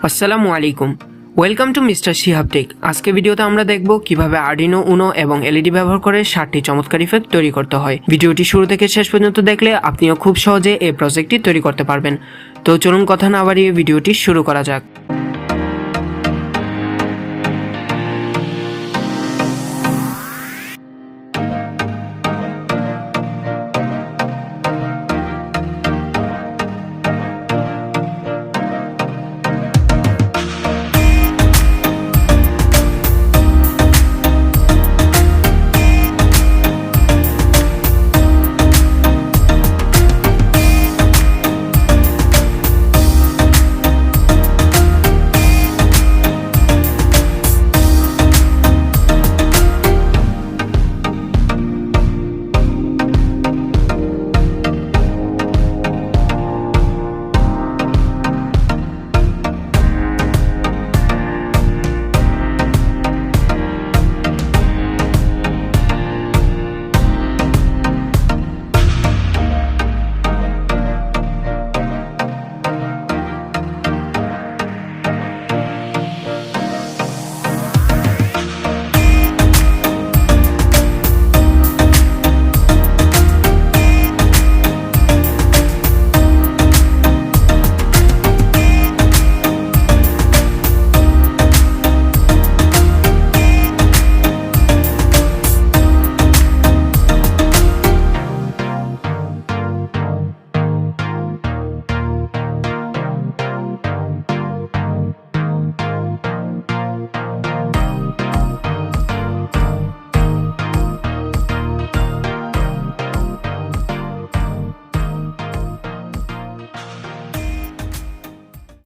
আসসালামু আলাইকুম, welcome to mister Shihab tech. আজকে ভিডিওতে আমরা দেখব কিভাবে আরডিনো উনো এবং এলইডি ব্যবহার করে 7টি চমৎকার ইফেক্ট তৈরি করতে হয়। ভিডিওটি শুরু থেকে শেষ পর্যন্ত দেখলে আপনিও খুব সহজে এই প্রজেক্টটি তৈরি করতে পারবেন। তো চলুন কথা না বাড়িয়ে ভিডিওটি শুরু করা যাক।